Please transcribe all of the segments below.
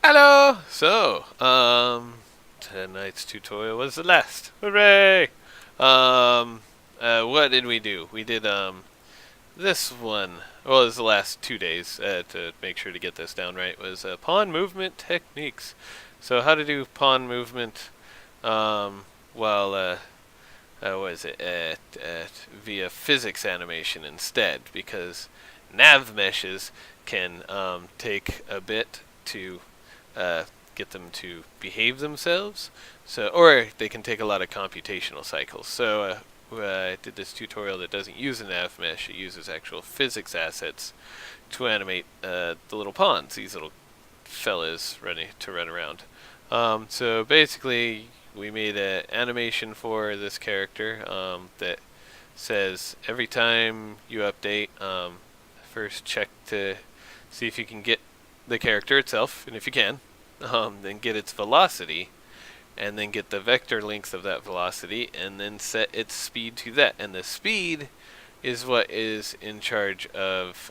Hello! Tonight's tutorial was the last. Hooray! What did we do? We did, this one. Well, it was the last 2 days, to make sure to get this down right, was, pawn movement techniques. So, how to do pawn movement, while, what is it, via physics animation instead, because nav meshes can, take a bit to uh, get them to behave themselves. So, or they can take a lot of computational cycles. So, I did this tutorial that doesn't use a nav mesh; it uses actual physics assets to animate the little pawns. These little fellas running to run around. So basically, we made an animation for this character that says every time you update, first check to see if you can get the character itself, and if you can, then get its velocity, and then get the vector length of that velocity, and then set its speed to that. And the speed is what is in charge of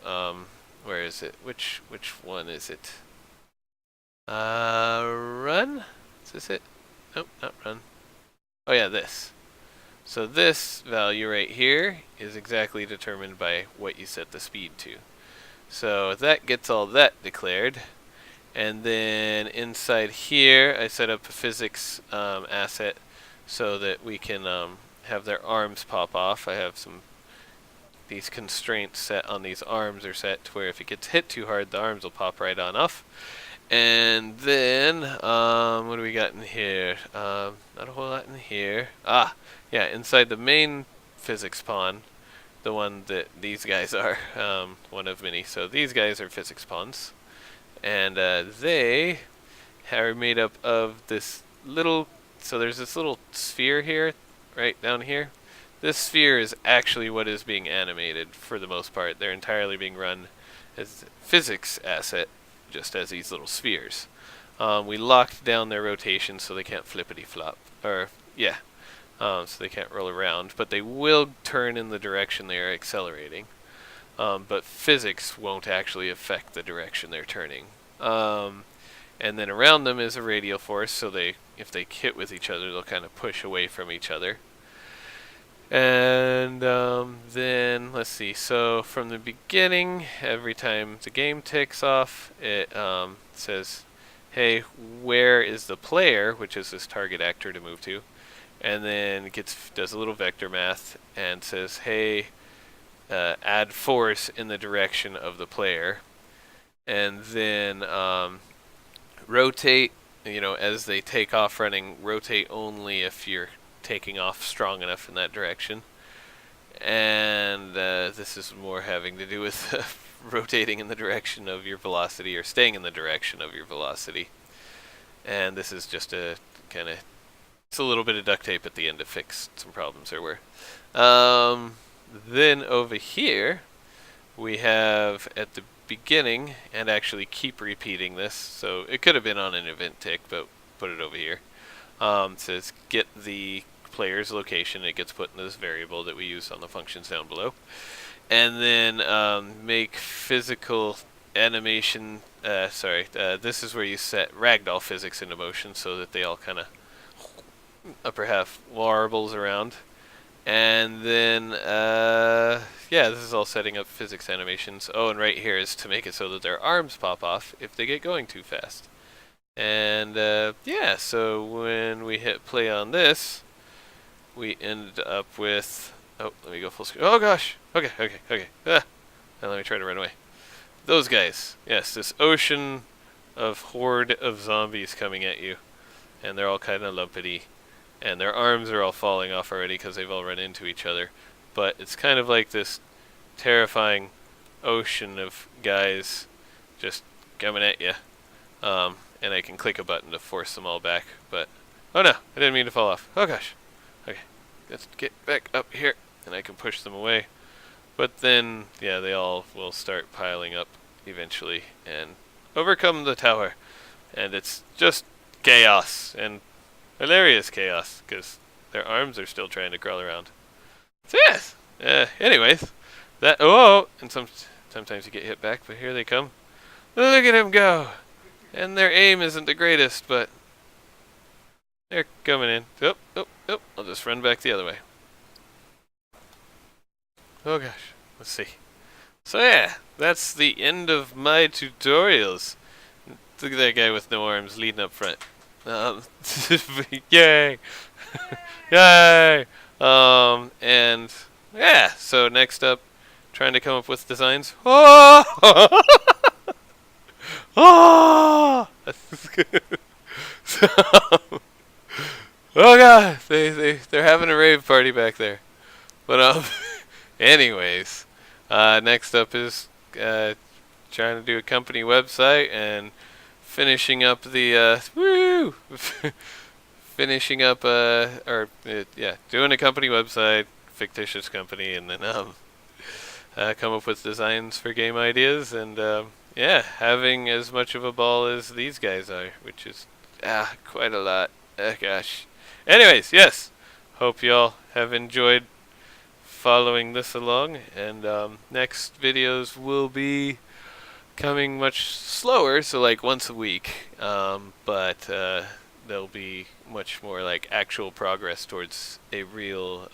where is it? Which one is it? Run? Is this it? Nope, not run. Oh yeah, this. So this value right here is exactly determined by what you set the speed to. So that gets all that declared. And then inside here, I set up a physics asset so that we can have their arms pop off. I have these constraints set on these arms are set to where if it gets hit too hard, the arms will pop right on off. And then, what do we got in here? Not a whole lot in here. Ah, yeah, inside the main physics pawn, the one that these guys are, one of many. So these guys are physics pawns. And they are made up of this little, so there's this little sphere here, right down here. This sphere is actually what is being animated for the most part. They're entirely being run as physics asset, just as these little spheres. We locked down their rotation so they can't flippity flop, or yeah, so they can't roll around, but they will turn in the direction they are accelerating. But physics won't actually affect the direction they're turning. And then around them is a radial force, so if they hit with each other, they'll kind of push away from each other. And then let's see. So from the beginning, every time the game ticks off, it says, "Hey, where is the player?" Which is this target actor to move to, and then it does a little vector math and says, "Hey, add force in the direction of the player," and then rotate. As they take off running, rotate only if you're taking off strong enough in that direction. And this is more having to do with rotating in the direction of your velocity or staying in the direction of your velocity. And this is just a kind of, it's a little bit of duct tape at the end to fix some problems there were. Then over here, we have at the beginning, and actually keep repeating this, so it could have been on an event tick, but put it over here. It says get the player's location. It gets put in this variable that we use on the functions down below. And then make physical animation, this is where you set ragdoll physics into motion so that they all kind of upper half warbles around. And then, yeah, this is all setting up physics animations. Oh, and right here is to make it so that their arms pop off if they get going too fast. And, yeah, so when we hit play on this, we end up with, oh, let me go full screen. Oh gosh, okay. Now let me try to run away. Those guys, yes, this ocean of horde of zombies coming at you. And they're all kind of lumpity. And their arms are all falling off already because they've all run into each other. But it's kind of like this terrifying ocean of guys just coming at you. And I can click a button to force them all back. But, oh no, I didn't mean to fall off. Oh gosh. Okay, let's get back up here. And I can push them away. But then, yeah, they all will start piling up eventually and overcome the tower. And it's just chaos. And hilarious chaos, because their arms are still trying to crawl around. So yes. Anyways, and sometimes you get hit back, but here they come. Look at him go! And their aim isn't the greatest, but they're coming in. Oh, oh, oh. I'll just run back the other way. Oh gosh. Let's see. So yeah, that's the end of my tutorials. Look at that guy with no arms leading up front. Yay! Yay! And yeah, so next up, trying to come up with designs. Oh! Oh! So, oh god, they're having a rave party back there. But anyways, next up is trying to do a company website and finishing up the woo, finishing up yeah, doing a company website, fictitious company, and then come up with designs for game ideas, and yeah, having as much of a ball as these guys are, which is quite a lot. Gosh. Anyways, yes. Hope y'all have enjoyed following this along, and next videos will be coming much slower, so like once a week, but there'll be much more like actual progress towards a real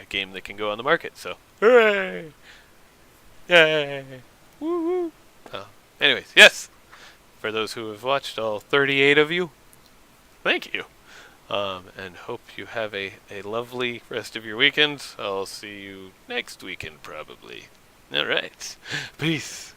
game that can go on the market. So hooray! Yay! Woo woo! Anyways, yes. For those who have watched, all 38 of you, thank you. And hope you have a lovely rest of your weekend. I'll see you next weekend, probably. Alright. Peace.